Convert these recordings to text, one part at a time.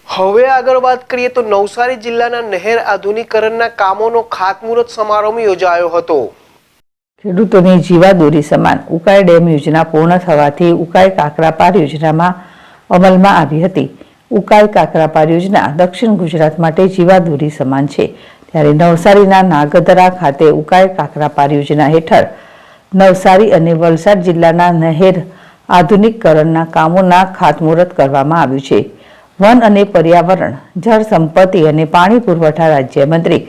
હવે આગળ વાત કરીએ તો નવસારી જિલ્લાના નહેર આધુનિકરણના કામોનો ખાતમુહૂર્ત સમારોહ યોજાયો હતો। ખેડૂતોની જીવાદોરી સમાન ઉકાઈ ડેમ યોજના પૂર્ણ થવાથી ઉકાઈ કાકરાપાર યોજનામાં અમલમાં આવી હતી। ઉકાઈ કાકરાપાર યોજના દક્ષિણ ગુજરાત માટે જીવાદોરી સમાન છે, ત્યારે નવસારીના નાગદરા ખાતે ઉકાઈ કાકરાપાર યોજના હેઠળ નવસારી અને વલસાડ જિલ્લાના નહેર આધુનિકરણના કામોના ખાતમુહૂર્ત કરવામાં આવ્યું છે। વન અને પર્યાવરણ, જળ સંપત્તિ અને પાણી પુરવઠા રાજ્યમંત્રી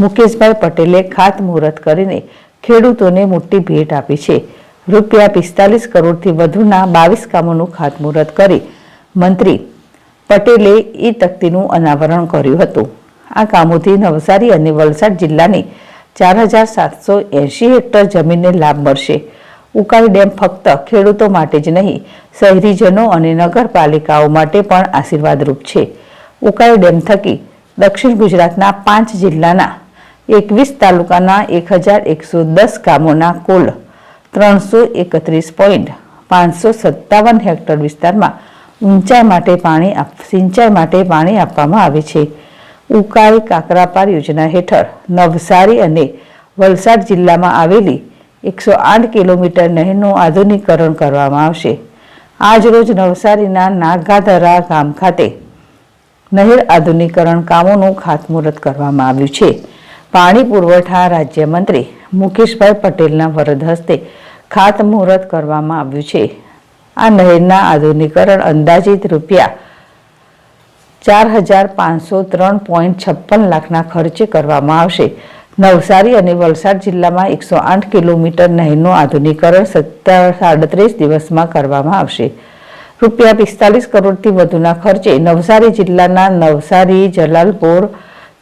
મુકેશભાઈ પટેલે ખાતમુહૂર્ત કરીને ખેડૂતોને મોટી ભેટ આપી છે। ₹45 કરોડથી વધુના 22 કામોનું ખાતમુહૂર્ત કરી મંત્રી પટેલે તકતીનું અનાવરણ કર્યું હતું। આ કામોથી નવસારી અને વલસાડ જિલ્લાની 4780 હેક્ટર જમીનને લાભ મળશે। ઉકાઈ ડેમ ફક્ત ખેડૂતો માટે જ નહીં, શહેરીજનો અને નગરપાલિકાઓ માટે પણ આશીર્વાદરૂપ છે। ઉકાઈ ડેમ થકી દક્ષિણ ગુજરાતના 5 જિલ્લાના 21 તાલુકાના 1110 ગામોના કુલ 331.557 હેક્ટર વિસ્તારમાં સિંચાઈ માટે પાણી આપવામાં આવે છે। ઉકાઈ કાકરાપાર યોજના હેઠળ નવસારી અને વલસાડ જિલ્લામાં આવેલી 108 કિલોમીટર નહેરનું આધુનિકરણ કરવામાં આવશે। આજરોજ નવસારીના નાગાધરા ગામ ખાતે નહેર આધુનિકરણ કામોનું ખાતમુહૂર્ત કરવામાં આવ્યું છે। પાણી પુરવઠા રાજ્યમંત્રી મુકેશભાઈ પટેલના વરદ હસ્તે ખાતમુહૂર્ત કરવામાં આવ્યું છે। આ નહેરના આધુનિકરણ અંદાજિત ₹4,503.56 લાખના ખર્ચે કરવામાં આવશે। નવસારી અને વલસાડ જિલ્લામાં 108 કિલોમીટર નહેરનું આધુનિકરણ 37 દિવસમાં કરવામાં આવશે। ₹45 કરોડથી વધુના ખર્ચે નવસારી જિલ્લાના નવસારી, જલાલપોર,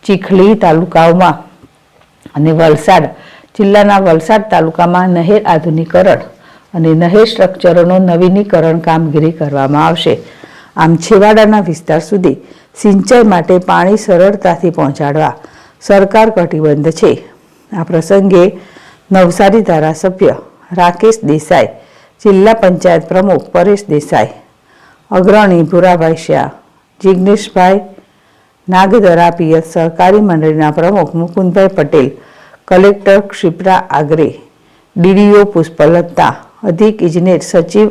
ચીખલી તાલુકાઓમાં અને વલસાડ જિલ્લાના વલસાડ તાલુકામાં નહેર આધુનિકરણ અને નહેર સ્ટ્રક્ચરોનું નવીનીકરણ કામગીરી કરવામાં આવશે। આમ છેવાડાના વિસ્તાર સુધી સિંચાઈ માટે પાણી સરળતાથી પહોંચાડવા સરકાર કટિબદ્ધ છે। આ પ્રસંગે નવસારી ધારાસભ્ય રાકેશ દેસાઈ, જિલ્લા પંચાયત પ્રમુખ પરેશ દેસાઈ, અગ્રણી ભૂરાભાઈ શાહ, જિગ્નેશભાઈ, નાગદરા પિયત સહકારી મંડળીના પ્રમુખ મુકુંદભાઈ પટેલ, કલેક્ટર ક્ષિપ્રા આગરે, ડીડીઓ પુષ્પલતા, અધિક ઇજનેર સચિવ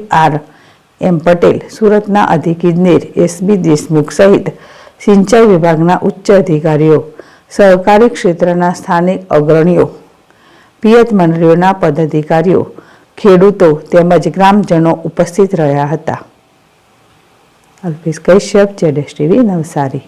RM પટેલ, સુરતના અધિક ઇજનેર SB દેશમુખ સહિત સિંચાઈ વિભાગના ઉચ્ચ અધિકારીઓ, સહકારી ક્ષેત્રના સ્થાનિક અગ્રણીઓ, પિયત મંડળીઓના પદાધિકારીઓ, ખેડૂતો તેમજ ગ્રામજનો ઉપસ્થિત રહ્યા હતા। અલ્પેશ કશ્યપ, ZSTV નવસારી।